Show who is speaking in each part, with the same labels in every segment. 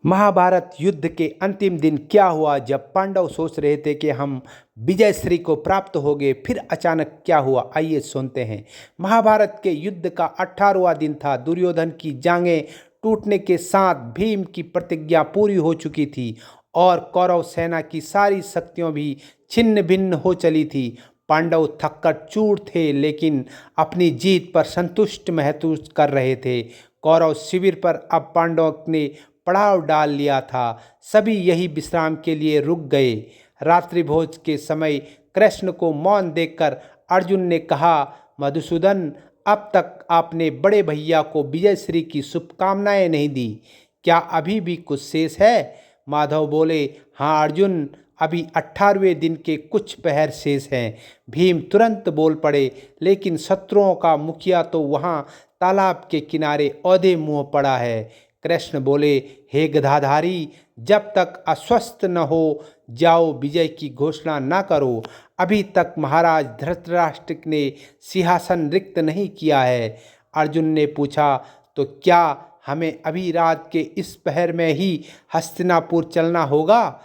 Speaker 1: महाभारत युद्ध के अंतिम दिन क्या हुआ जब पांडव सोच रहे थे कि हम विजय श्री को प्राप्त हो गए, फिर अचानक क्या हुआ, आइए सुनते हैं। महाभारत के युद्ध का 18वां दिन था। दुर्योधन की जांघें टूटने के साथ भीम की प्रतिज्ञा पूरी हो चुकी थी और कौरव सेना की सारी शक्तियां भी छिन्न भिन्न हो चली थी। पांडव थककर चूर थे, लेकिन अपनी जीत पर संतुष्ट महसूस कर रहे थे। कौरव शिविर पर अब पांडवों ने पड़ाव डाल लिया था। सभी यही विश्राम के लिए रुक गए। रात्रि भोज के समय कृष्ण को मौन देखकर अर्जुन ने कहा, मधुसूदन, अब तक आपने बड़े भैया को विजयश्री की शुभकामनाएं नहीं दी, क्या अभी भी कुछ शेष है? माधव बोले, हाँ अर्जुन, अभी 18वें दिन के कुछ पहर शेष हैं। भीम तुरंत बोल पड़े, लेकिन शत्रुओं का मुखिया तो वहाँ तालाब के किनारे औधे मुँह पड़ा है। कृष्ण बोले, हे गधाधारी, जब तक अस्वस्थ न हो जाओ विजय की घोषणा न करो। अभी तक महाराज धृतराष्ट्र ने सिंहासन रिक्त नहीं किया है। अर्जुन ने पूछा, तो क्या हमें अभी रात के इस पहर में ही हस्तिनापुर चलना होगा?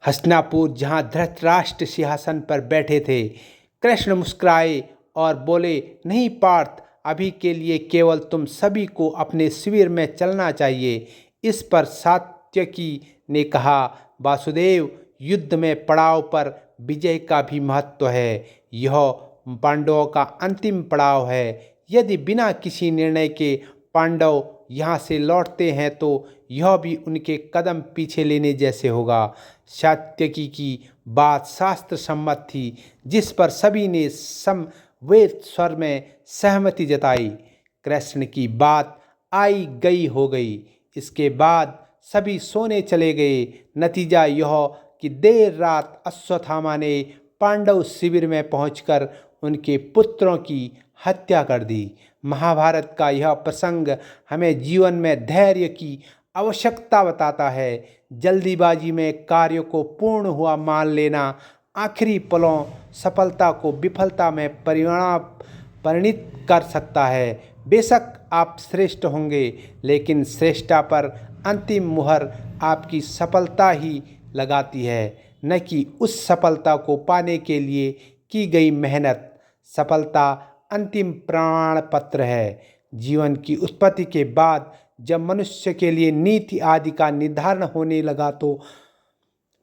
Speaker 1: हस्तिनापुर, जहाँ धृतराष्ट्र सिंहासन पर बैठे थे। कृष्ण मुस्कुराए और बोले, नहीं पार्थ, अभी के लिए केवल तुम सभी को अपने शिविर में चलना चाहिए। इस पर सात्यकी ने कहा, वासुदेव, युद्ध में पड़ाव पर विजय का भी महत्व है। यह पांडवों का अंतिम पड़ाव है। यदि बिना किसी निर्णय के पांडव यहाँ से लौटते हैं तो यह भी उनके कदम पीछे लेने जैसे होगा। सात्यकी की बात शास्त्र सम्मत थी, जिस पर सभी ने समवेत स्वर में सहमति जताई। कृष्ण की बात आई गई हो गई। इसके बाद सभी सोने चले गए। नतीजा यह कि देर रात अश्वत्थामा ने पांडव शिविर में पहुंचकर उनके पुत्रों की हत्या कर दी। महाभारत का यह प्रसंग हमें जीवन में धैर्य की आवश्यकता बताता है। जल्दीबाजी में कार्य को पूर्ण हुआ मान लेना आखिरी पलों सफलता को विफलता में परिणित कर सकता है। बेशक आप श्रेष्ठ होंगे, लेकिन श्रेष्ठता पर अंतिम मुहर आपकी सफलता ही लगाती है, न कि उस सफलता को पाने के लिए की गई मेहनत। सफलता अंतिम प्रमाण पत्र है। जीवन की उत्पत्ति के बाद जब मनुष्य के लिए नीति आदि का निर्धारण होने लगा तो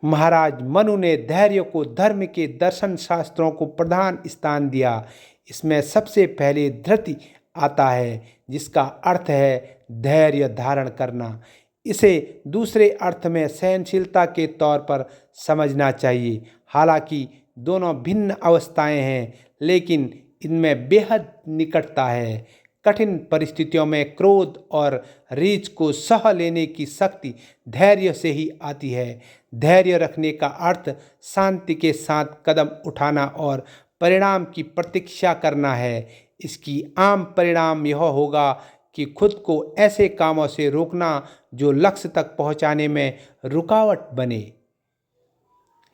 Speaker 1: महाराज मनु ने धैर्य को धर्म के दर्शन शास्त्रों को प्रधान स्थान दिया। इसमें सबसे पहले धृति आता है, जिसका अर्थ है धैर्य धारण करना। इसे दूसरे अर्थ में सहनशीलता के तौर पर समझना चाहिए। हालांकि दोनों भिन्न अवस्थाएं हैं, लेकिन इनमें बेहद निकटता है। कठिन परिस्थितियों में क्रोध और रीछ को सह लेने की शक्ति धैर्य से ही आती है। धैर्य रखने का अर्थ शांति के साथ कदम उठाना और परिणाम की प्रतीक्षा करना है। इसकी आम परिणाम यह होगा कि खुद को ऐसे कामों से रोकना जो लक्ष्य तक पहुंचाने में रुकावट बने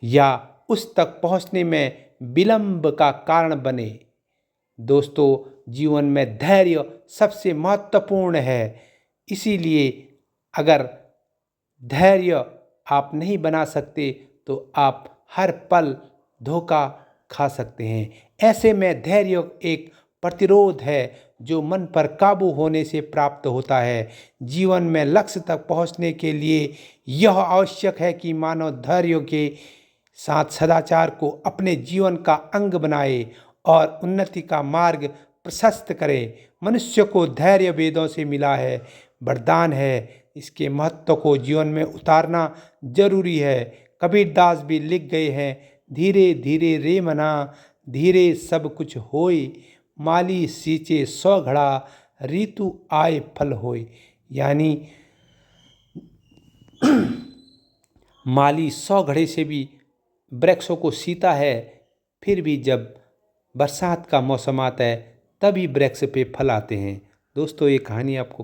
Speaker 1: या उस तक पहुंचने में विलंब का कारण बने। दोस्तों, जीवन में धैर्य सबसे महत्वपूर्ण है। इसीलिए अगर धैर्य आप नहीं बना सकते तो आप हर पल धोखा खा सकते हैं। ऐसे में धैर्य एक प्रतिरोध है जो मन पर काबू होने से प्राप्त होता है। जीवन में लक्ष्य तक पहुंचने के लिए यह आवश्यक है कि मानव धैर्य के साथ सदाचार को अपने जीवन का अंग बनाए और उन्नति का मार्ग प्रशस्त करे। मनुष्य को धैर्य वेदों से मिला है, वरदान है। इसके महत्व को जीवन में उतारना जरूरी है। कबीरदास भी लिख गए हैं, धीरे धीरे रे मना, धीरे सब कुछ होय, माली सींचे 100 घड़ा, ऋतु आए फल होय। यानी माली 100 घड़े से भी वृक्षों को सींचता है, फिर भी जब बरसात का मौसम आता है तभी वृक्ष पे फल आते हैं। दोस्तों, ये कहानी आपको